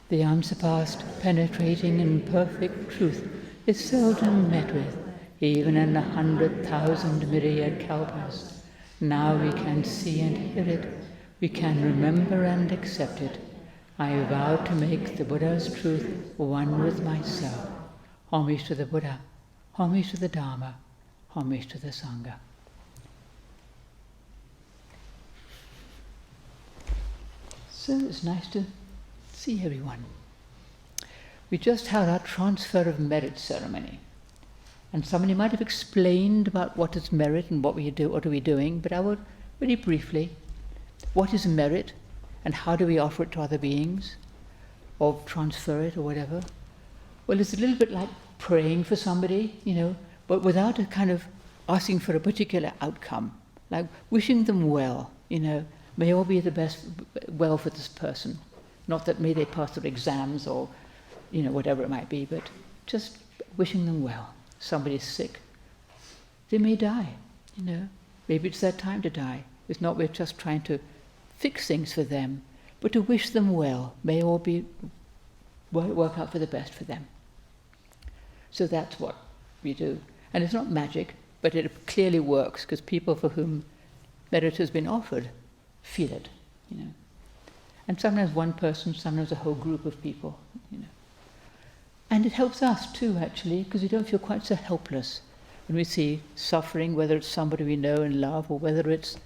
The unsurpassed, penetrating and perfect truth is seldom met with, even in 100,000 myriad kalpas. Now we can see and hear it, we can remember and accept it. I vow to make the Buddha's truth one with myself. Homage to the Buddha, homage to the Dharma, homage to the Sangha. So it's nice to see everyone. We just had our transfer of merit ceremony. And somebody might have explained about what is merit and what are we doing, but I will very briefly, what is merit and how do we offer it to other beings, or transfer it or whatever? Well, it's a little bit like praying for somebody, but without a kind of asking for a particular outcome, like wishing them well, may all be the best, well for this person. Not that may they pass their exams or, whatever it might be, but just wishing them well. Somebody's sick. They may die, Maybe it's their time to die. It's not we're just trying to fix things for them, but to wish them well. May all work out for the best for them. So that's what we do. And it's not magic, but it clearly works, because people for whom merit has been offered feel it, And sometimes one person, sometimes a whole group of people, And it helps us too, actually, because we don't feel quite so helpless when we see suffering, whether it's somebody we know and love, or whether it's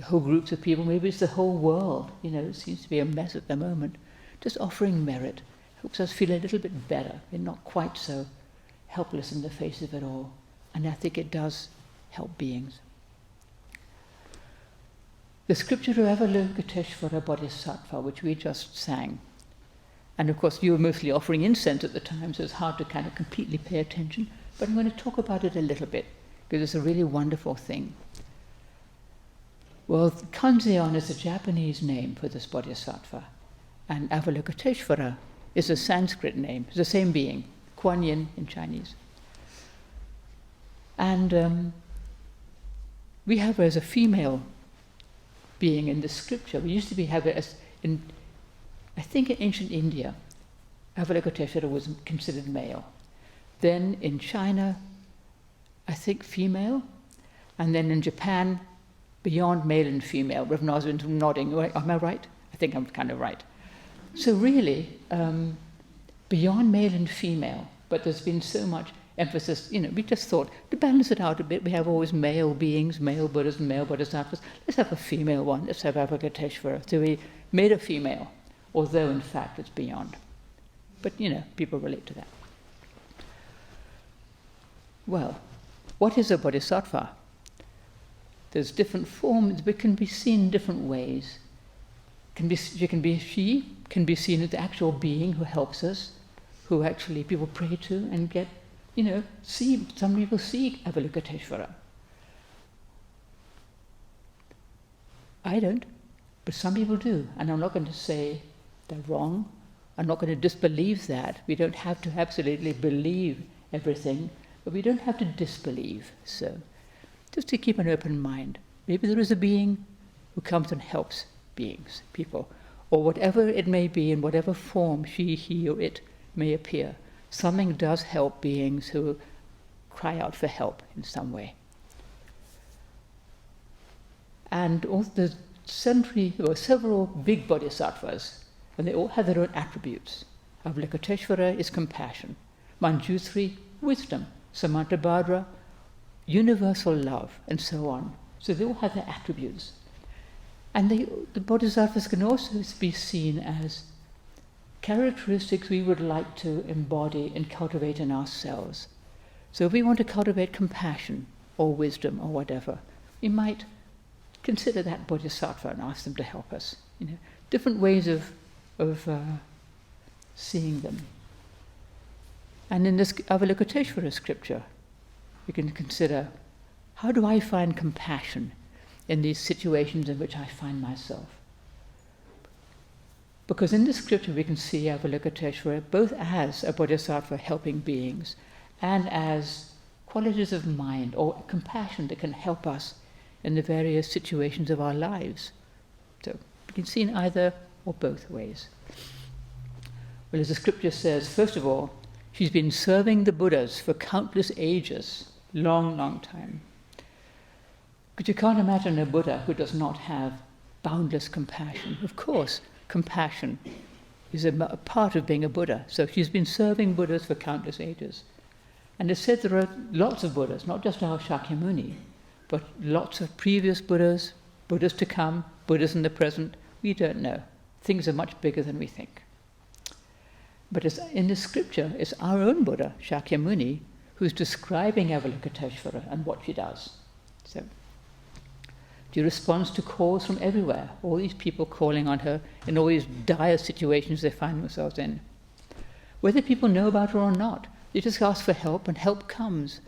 whole groups of people, maybe it's the whole world, it seems to be a mess at the moment. Just offering merit helps us feel a little bit better. We're not quite so helpless in the face of it all. And I think it does help beings. The scripture of Avalokiteshvara Bodhisattva, which we just sang, and of course you were mostly offering incense at the time, so it's hard to kind of completely pay attention, but I'm going to talk about it a little bit, because it's a really wonderful thing. Well, Kanzeon is a Japanese name for this Bodhisattva, and Avalokiteshvara is a Sanskrit name. It's the same being, Kuan Yin in Chinese. And we have her as a female being in the scripture. We used to have it as in, I think in ancient India, Avalokiteshvara was considered male. Then in China, I think female, and then in Japan, beyond male and female. Reverend Osmond's nodding. Am I right? I think I'm kind of right. So really, beyond male and female, but there's been so much emphasis, we just thought, to balance it out a bit, we have always male beings, male Buddhas and male Bodhisattvas. Let's have a female one. Let's have Avalokiteshvara. So we made a female, although in fact it's beyond. But, people relate to that. Well, what is a Bodhisattva? There's different forms, but can be seen in different ways. She can be seen as the actual being who helps us, who actually people pray to and get, some people see Avalokiteshvara. I don't, but some people do, and I'm not going to say they're wrong. I'm not going to disbelieve that. We don't have to absolutely believe everything, but we don't have to disbelieve. So, just to keep an open mind. Maybe there is a being who comes and helps beings, people, or whatever it may be, in whatever form she, he, or it may appear. Something does help beings who cry out for help in some way. And also there's several big bodhisattvas, and they all have their own attributes. Avalokiteshvara is compassion. Manjusri, wisdom. Samantabhadra, universal love, and so on. So they all have their attributes. And the bodhisattvas can also be seen as characteristics we would like to embody and cultivate in ourselves. So if we want to cultivate compassion or wisdom or whatever, we might consider that bodhisattva and ask them to help us. Different ways of seeing them. And in this Avalokiteshvara scripture, you can consider, how do I find compassion in these situations in which I find myself? Because in the scripture we can see Avalokiteshvara both as a bodhisattva helping beings and as qualities of mind or compassion that can help us in the various situations of our lives. So we can see in either or both ways. Well, as the scripture says, first of all, she's been serving the Buddhas for countless ages, long, long time. But you can't imagine a Buddha who does not have boundless compassion. Of course, compassion is a part of being a Buddha. So she's been serving Buddhas for countless ages. And it's said there are lots of Buddhas, not just our Shakyamuni, but lots of previous Buddhas, Buddhas to come, Buddhas in the present. We don't know. Things are much bigger than we think. But in the scripture, it's our own Buddha, Shakyamuni, who's describing Avalokiteshvara and what she does. So she responds to calls from everywhere, all these people calling on her in all these dire situations they find themselves in. Whether people know about her or not, they just ask for help, and help comes.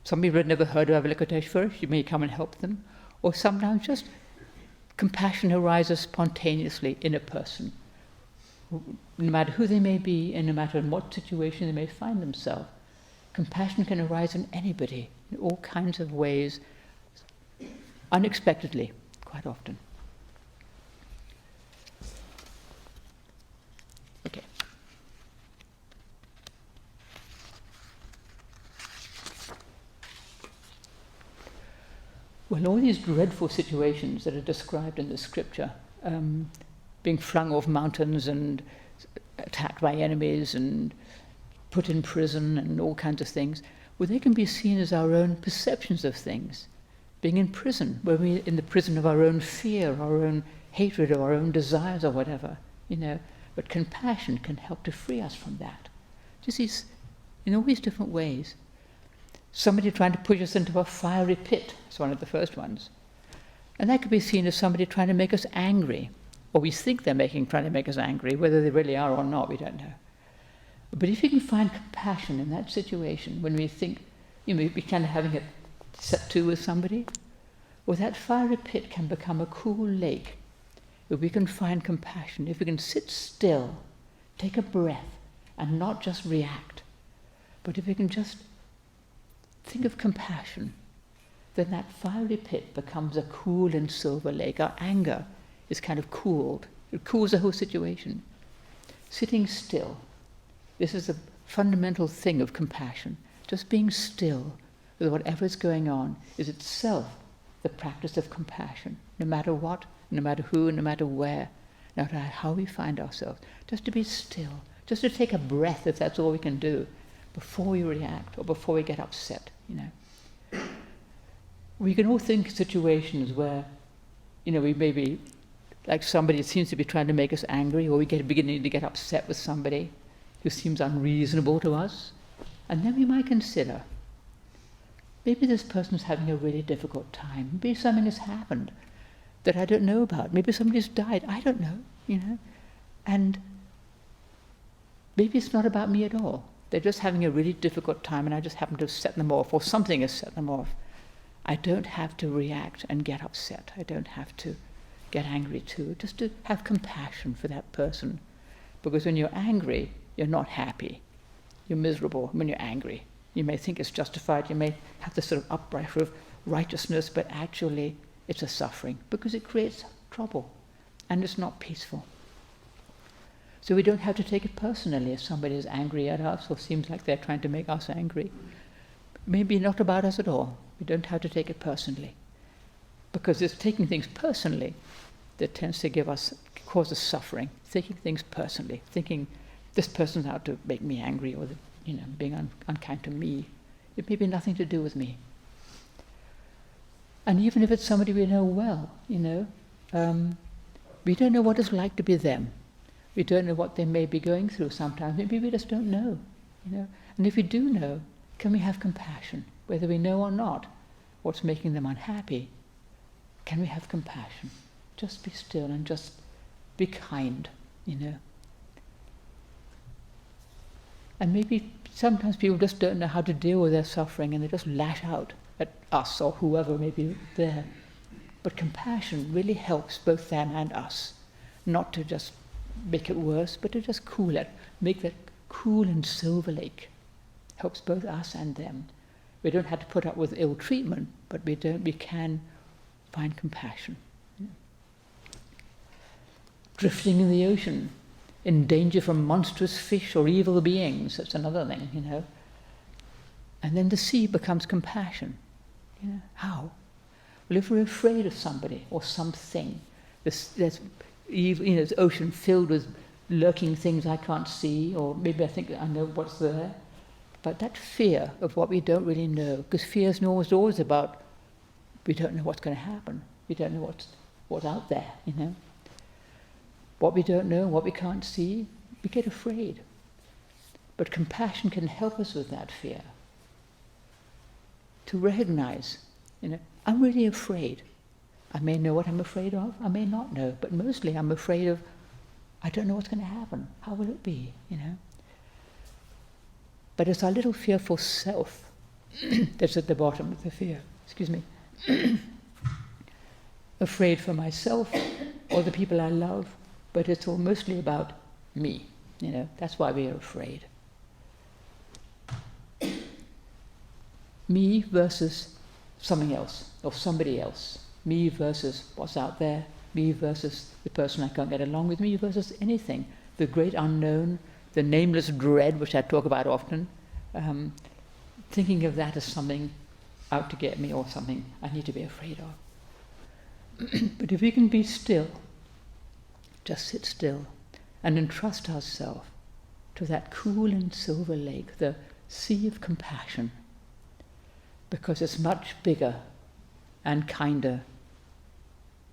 Some people had never heard of Avalokiteshvara, she may come and help them, or sometimes just compassion arises spontaneously in a person, no matter who they may be and no matter in what situation they may find themselves. Compassion can arise in anybody in all kinds of ways, unexpectedly, quite often. Okay. Well, all these dreadful situations that are described in the scripture, being flung off mountains and attacked by enemies and put in prison and all kinds of things, well, they can be seen as our own perceptions of things. Being in prison, where we're in the prison of our own fear, our own hatred, or our own desires, or whatever, But compassion can help to free us from that. Just these, in all these different ways. Somebody trying to push us into a fiery pit is one of the first ones. And that could be seen as somebody trying to make us angry, or we think they're trying to make us angry, whether they really are or not, we don't know. But if you can find compassion in that situation, when we think, we're kind of having a set to with somebody, well, that fiery pit can become a cool lake. If we can find compassion, if we can sit still, take a breath, and not just react, but if we can just think of compassion, then that fiery pit becomes a cool and silver lake. Our anger is kind of cooled. It cools the whole situation. Sitting still. This is a fundamental thing of compassion. Just being still with whatever is going on is itself the practice of compassion, no matter what, no matter who, no matter where, no matter how we find ourselves. Just to be still, just to take a breath if that's all we can do before we react or before we get upset, We can all think of situations where, we may be like somebody that seems to be trying to make us angry, or we get beginning to get upset with somebody who seems unreasonable to us. And then we might consider, maybe this person's having a really difficult time. Maybe something has happened that I don't know about. Maybe somebody's died. I don't know, And maybe it's not about me at all. They're just having a really difficult time and I just happen to have set them off, or something has set them off. I don't have to react and get upset. I don't have to get angry too. Just to have compassion for that person. Because when you're angry, you're not happy. You're miserable when you're angry. You may think it's justified. You may have this sort of upright of righteousness, but actually it's a suffering because it creates trouble and it's not peaceful. So we don't have to take it personally if somebody is angry at us or seems like they're trying to make us angry. Maybe not about us at all. We don't have to take it personally. Because it's taking things personally that tends to cause us suffering. Taking things personally, thinking this person's out to make me angry or being unkind to me. It may be nothing to do with me. And even if it's somebody we know well, we don't know what it's like to be them. We don't know what they may be going through sometimes. Maybe we just don't know, And if we do know, can we have compassion? Whether we know or not what's making them unhappy, can we have compassion? Just be still and just be kind, And maybe sometimes people just don't know how to deal with their suffering and they just lash out at us or whoever may be there. But compassion really helps both them and us, not to just make it worse, but to just cool it, make that cool and silver lake. Helps both us and them. We don't have to put up with ill treatment, but we can find compassion. Drifting in the ocean. in danger from monstrous fish or evil beings. That's another thing, you know. And then the sea becomes compassion. You know, how? Well, if we're afraid of somebody or something, there's evil, you know, this ocean filled with lurking things I can't see, or maybe I think I know what's there. But that fear of what we don't really know, because fear is always about we don't know what's going to happen. We don't know what's out there, you know. What we don't know, what we can't see, we get afraid. But compassion can help us with that fear. To recognize, you know, I'm really afraid. I may know what I'm afraid of, I may not know, but mostly I'm afraid of, I don't know what's going to happen. How will it be, you know? But it's our little fearful self that's at the bottom of the fear. Excuse me. Afraid for myself or the people I love, but it's all mostly about me, you know. That's why we are afraid. Me versus something else or somebody else. Me versus what's out there. Me versus the person I can't get along with. Me versus anything. The great unknown, the nameless dread, which I talk about often. Thinking of that as something out to get me or something I need to be afraid of. But if we can be still, just sit still and entrust ourselves to that cool and silver lake, the sea of compassion, because it's much bigger and kinder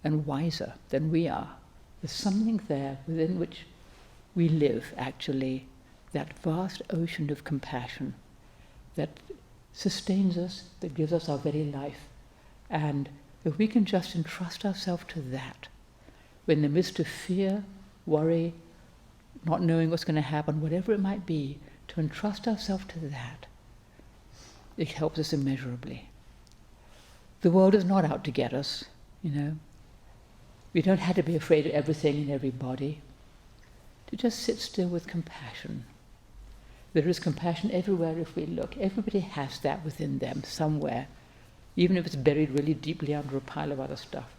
and wiser than we are. There's something there within which we live, actually, that vast ocean of compassion that sustains us, that gives us our very life. And if we can just entrust ourselves to that, in the midst of fear, worry, not knowing what's going to happen, whatever it might be, to entrust ourselves to that, it helps us immeasurably. The world is not out to get us, you know. We don't have to be afraid of everything and everybody. To just sit still with compassion. There is compassion everywhere if we look. Everybody has that within them somewhere, even if it's buried really deeply under a pile of other stuff.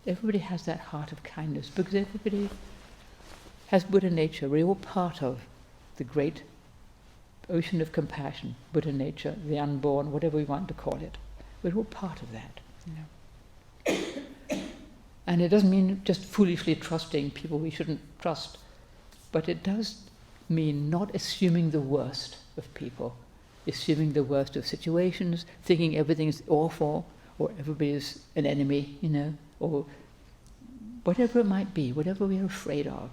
Everybody has that heart of kindness because everybody has Buddha nature. We're all part of the great ocean of compassion, Buddha nature, the unborn, whatever we want to call it. We're all part of that, you know. And it doesn't mean just foolishly trusting people we shouldn't trust, but it does mean not assuming the worst of people, assuming the worst of situations, thinking everything's awful, or everybody's an enemy, you know, or whatever it might be, whatever we're afraid of.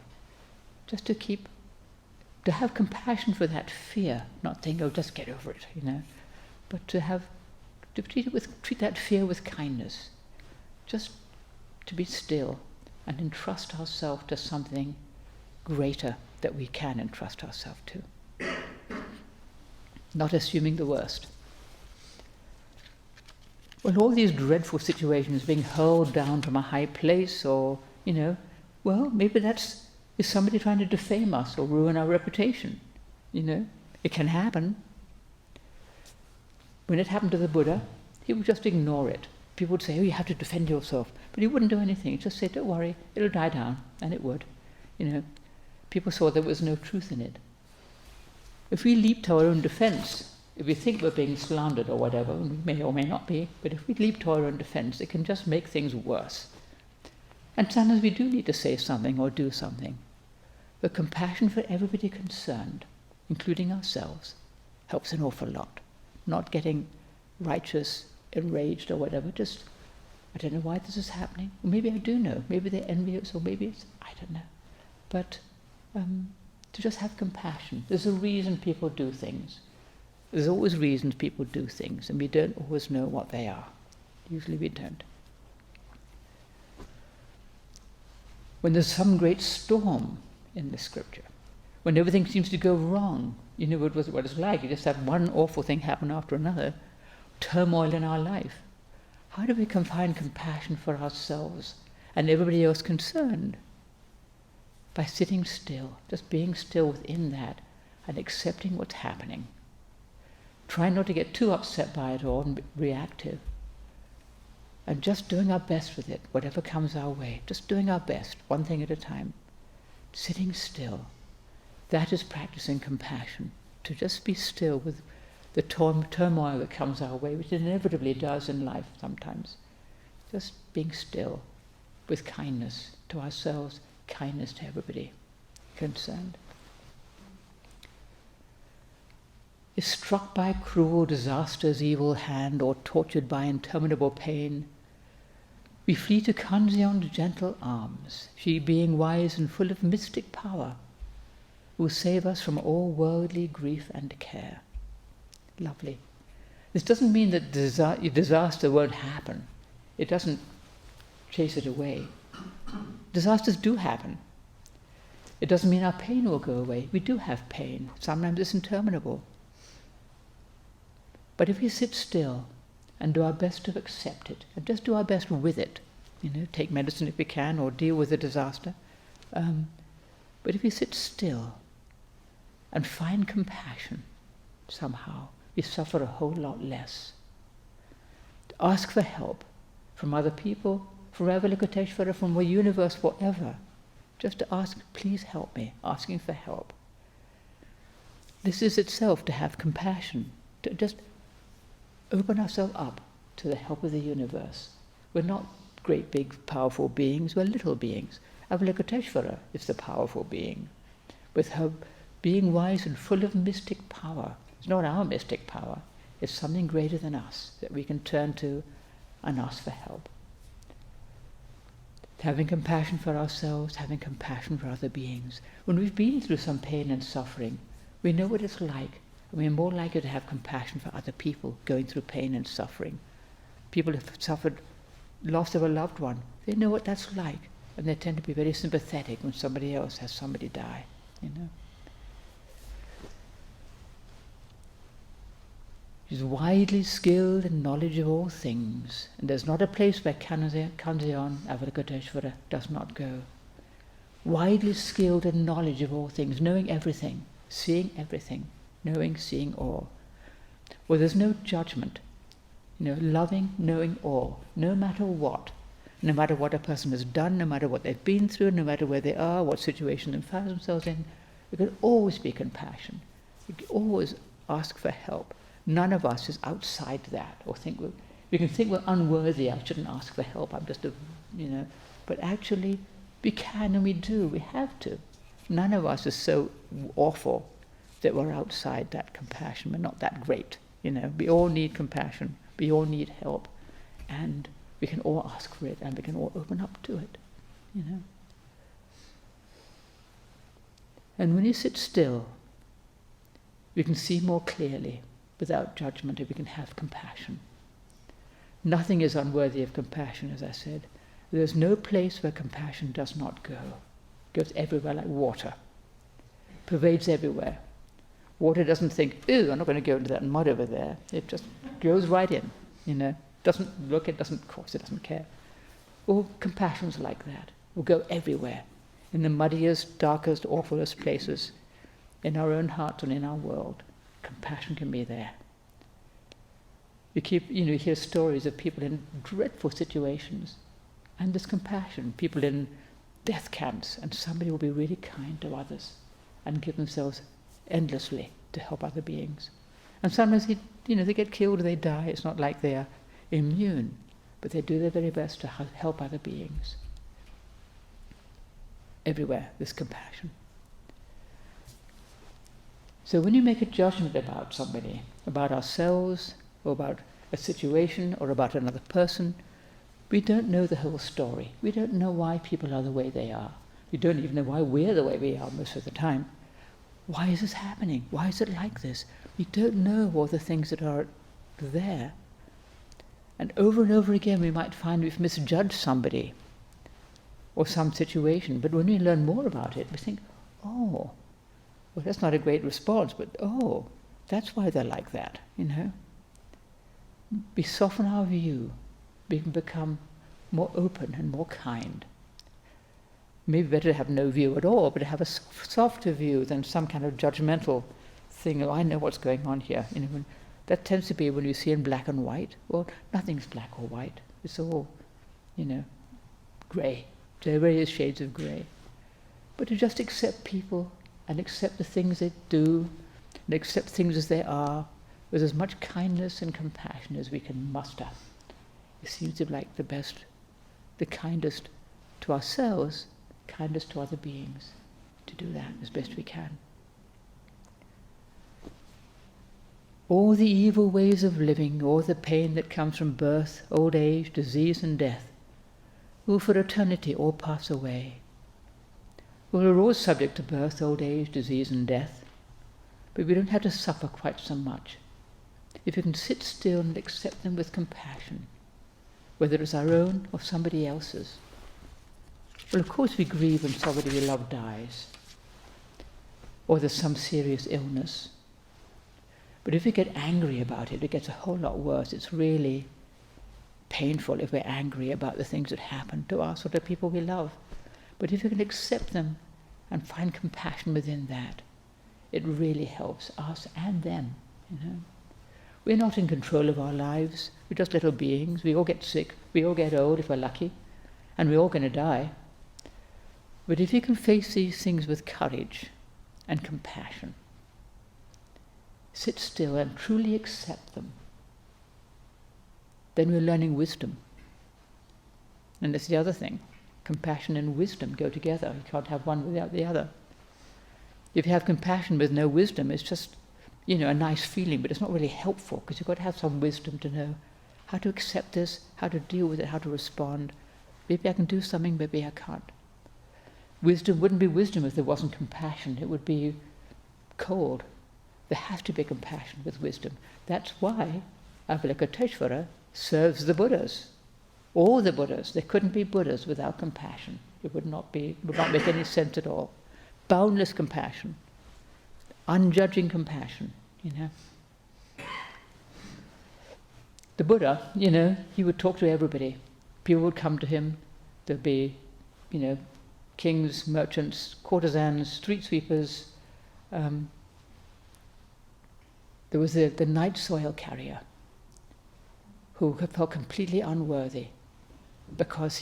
Just to have compassion for that fear, not think, oh, just get over it, you know, but to treat that fear with kindness, just to be still and entrust ourselves to something greater that we can entrust ourselves to. Not assuming the worst. Well, all these dreadful situations, being hurled down from a high place, or, you know, well, maybe is somebody trying to defame us or ruin our reputation, you know. It can happen. When it happened to the Buddha, he would just ignore it. People would say, oh, you have to defend yourself. But he wouldn't do anything. He'd just say, don't worry, it'll die down. And it would. You know, people saw there was no truth in it. If we leap to our own defense, if we think we're being slandered or whatever, and we may or may not be, but if we leap to our own defense, it can just make things worse. And sometimes we do need to say something or do something. But compassion for everybody concerned, including ourselves, helps an awful lot. Not getting righteous, enraged or whatever, just, I don't know why this is happening. Or maybe I do know. Maybe they're envious, or maybe it's, I don't know. But to just have compassion. There's a reason people do things. There's always reasons people do things, and we don't always know what they are. Usually we don't. When there's some great storm in the scripture, when everything seems to go wrong, you know what it's like. You just have one awful thing happen after another, turmoil in our life. How do we find compassion for ourselves and everybody else concerned? By sitting still, just being still within that and accepting what's happening. Try not to get too upset by it all and be reactive. And just doing our best with it, whatever comes our way. Just doing our best, one thing at a time. Sitting still That is practicing compassion, to just be still with the turmoil that comes our way, which inevitably does in life sometimes. Just being still with kindness to ourselves, kindness to everybody concerned. If struck by cruel disaster's evil hand or tortured by interminable pain, we flee to Kanzeon's gentle arms, she being wise and full of mystic power, who will save us from all worldly grief and care. Lovely. This doesn't mean that disaster won't happen. It doesn't chase it away. Disasters do happen. It doesn't mean our pain will go away. We do have pain. Sometimes it's interminable. But if we sit still and do our best to accept it, and just do our best with it, take medicine if we can, or deal with the disaster. But if we sit still and find compassion somehow, we suffer a whole lot less. To ask for help from other people, from Avalokiteshvara, from the universe, whatever. Just to ask, please help me, asking for help. This is itself to have compassion, to just open ourselves up to the help of the universe. We're not great big powerful beings, we're little beings. Avalokiteshvara is the powerful being, with her being wise and full of mystic power. It's not our mystic power, it's something greater than us that we can turn to and ask for help. Having compassion for ourselves, having compassion for other beings. When we've been through some pain and suffering, we know what it's like, and we're more likely to have compassion for other people going through pain and suffering. People have suffered loss of a loved one. They know what that's like, and they tend to be very sympathetic when somebody else has somebody die, She's widely skilled in knowledge of all things, and there's not a place where Kanzeon, Avalokiteshvara, does not go. Widely skilled in knowledge of all things, knowing everything, seeing everything, knowing, seeing all. Well, there's no judgment, loving, knowing all, no matter what a person has done, no matter what they've been through, no matter where they are, what situation they find themselves in. There can always be compassion. You can always ask for help. None of us is outside that, or we can think we're unworthy, I shouldn't ask for help, I'm just but actually we can and we do, we have to. None of us is so awful that we're outside that compassion. We're not that great, We all need compassion, we all need help, and we can all ask for it, and we can all open up to it, And when you sit still, we can see more clearly, without judgment, if we can have compassion. Nothing is unworthy of compassion, as I said. There's no place where compassion does not go. It goes everywhere like water. Pervades everywhere. Water doesn't think, ew, I'm not going to go into that mud over there. It just goes right in, Doesn't look, it doesn't cross, it doesn't care. All compassion's like that. Will go everywhere. In the muddiest, darkest, awfulest places. In our own hearts and in our world. Compassion can be there. You hear stories of people in dreadful situations, and there's compassion. People in death camps, and somebody will be really kind to others and give themselves endlessly to help other beings. And sometimes they get killed or they die. It's not like they are immune, but they do their very best to help other beings. Everywhere there's compassion. So when you make a judgment about somebody, about ourselves, or about a situation, or about another person, we don't know the whole story. We don't know why people are the way they are. We don't even know why we're the way we are most of the time. Why is this happening? Why is it like this? We don't know all the things that are there. And over again we might find we've misjudged somebody or some situation, but when we learn more about it, we think, oh, well, that's not a great response, but oh, that's why they're like that, We soften our view. We can become more open and more kind. Maybe better to have no view at all, but to have a softer view than some kind of judgmental thing, I know what's going on here. That tends to be when you see in black and white. Well, nothing's black or white. It's all, grey. There are various shades of grey. But to just accept people and accept the things they do, and accept things as they are, with as much kindness and compassion as we can muster. It seems to be like the best, the kindest to ourselves, kindest to other beings, to do that as best we can. All the evil ways of living, all the pain that comes from birth, old age, disease and death, will for eternity all pass away. We're all subject to birth, old age, disease and death, but we don't have to suffer quite so much if we can sit still and accept them with compassion, whether it's our own or somebody else's. Well, of course we grieve when somebody we love dies, or there's some serious illness. But if we get angry about it, it gets a whole lot worse. It's really painful if we're angry about the things that happen to us or to people we love. But if we can accept them and find compassion within that, it really helps us and them, you know. We're not in control of our lives. We're just little beings. We all get sick. We all get old if we're lucky. And we're all going to die. But if you can face these things with courage and compassion, sit still and truly accept them, then we're learning wisdom. And that's the other thing. Compassion and wisdom go together. You can't have one without the other. If you have compassion with no wisdom, it's just, you know, a nice feeling, but it's not really helpful, because you've got to have some wisdom to know how to accept this, how to deal with it, how to respond. Maybe I can do something, maybe I can't. Wisdom wouldn't be wisdom if there wasn't compassion. It would be cold. There has to be compassion with wisdom. That's why Avalokiteshvara serves the Buddhas. All the Buddhas. There couldn't be Buddhas without compassion. It would not make any sense at all. Boundless compassion. Unjudging compassion, you know. The Buddha, you know, he would talk to everybody. People would come to him. There'd be, you know, kings, merchants, courtesans, street sweepers. There was the night soil carrier who felt completely unworthy because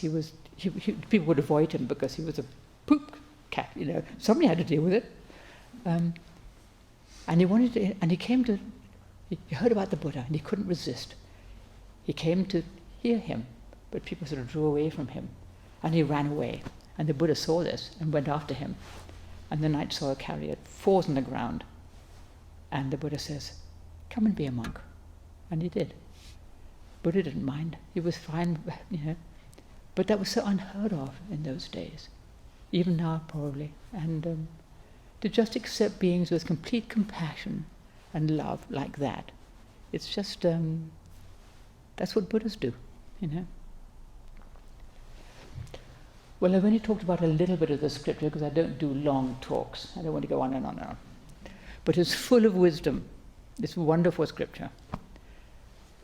people would avoid him because he was a poop cat, you know. Somebody had to deal with it. And he heard about the Buddha and he couldn't resist. He came to hear him, but people sort of drew away from him and he ran away. And the Buddha saw this and went after him. And the night soil carrier falls on the ground. And the Buddha says, "Come and be a monk." And he did. Buddha didn't mind. He was fine, you know. But that was so unheard of in those days. Even now, probably. And to just accept beings with complete compassion and love like that, it's just, that's what Buddhas do, you know. Well, I've only talked about a little bit of the scripture because I don't do long talks. I don't want to go on and on and on. But it's full of wisdom, this wonderful scripture.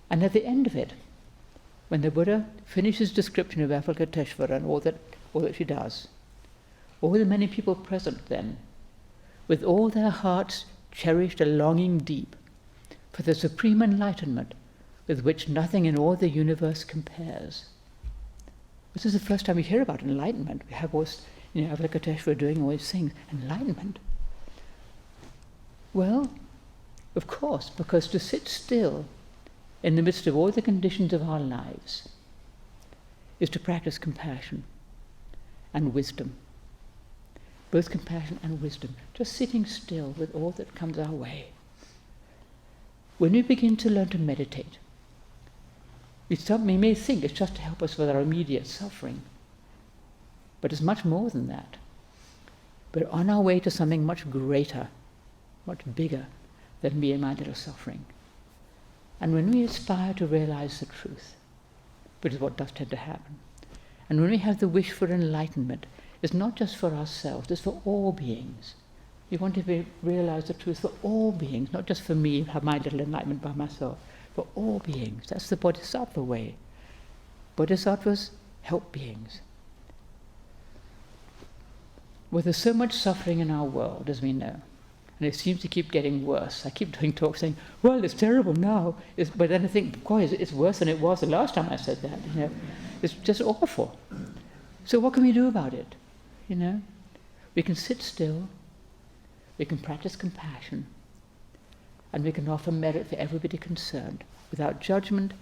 And at the end of it, when the Buddha finishes description of Avalokiteshvara and all that she does, all the many people present then, with all their hearts cherished a longing deep for the supreme enlightenment with which nothing in all the universe compares. This is the first time we hear about enlightenment. We have all, you know, Avalokiteshvara doing all these things. Enlightenment. Well, of course, because to sit still in the midst of all the conditions of our lives is to practice compassion and wisdom. Both compassion and wisdom. Just sitting still with all that comes our way. When we begin to learn to meditate, we may think it's just to help us with our immediate suffering, but it's much more than that. We're on our way to something much greater, much bigger than me and my little suffering. And when we aspire to realize the truth, which is what does tend to happen, and when we have the wish for enlightenment, it's not just for ourselves, it's for all beings. We want to realize the truth for all beings, not just for me, have my little enlightenment by myself. For all beings. That's the Bodhisattva way. Bodhisattvas help beings. Well, there's so much suffering in our world, as we know, and it seems to keep getting worse. I keep doing talks saying, well, it's terrible now, but then I think, boy, it's worse than it was the last time I said that. You know, it's just awful. So what can we do about it? You know, we can sit still, we can practice compassion, and we can offer merit for everybody concerned, without judgment,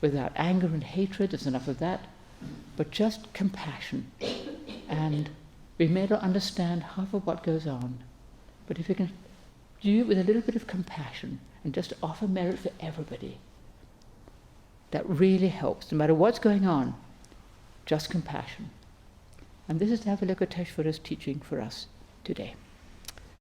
without anger and hatred. There's enough of that, but just compassion. And we may not understand half of what goes on, but if we can do it with a little bit of compassion and just offer merit for everybody, that really helps, no matter what's going on, just compassion. And this is Avalokiteshvara's teaching for us today.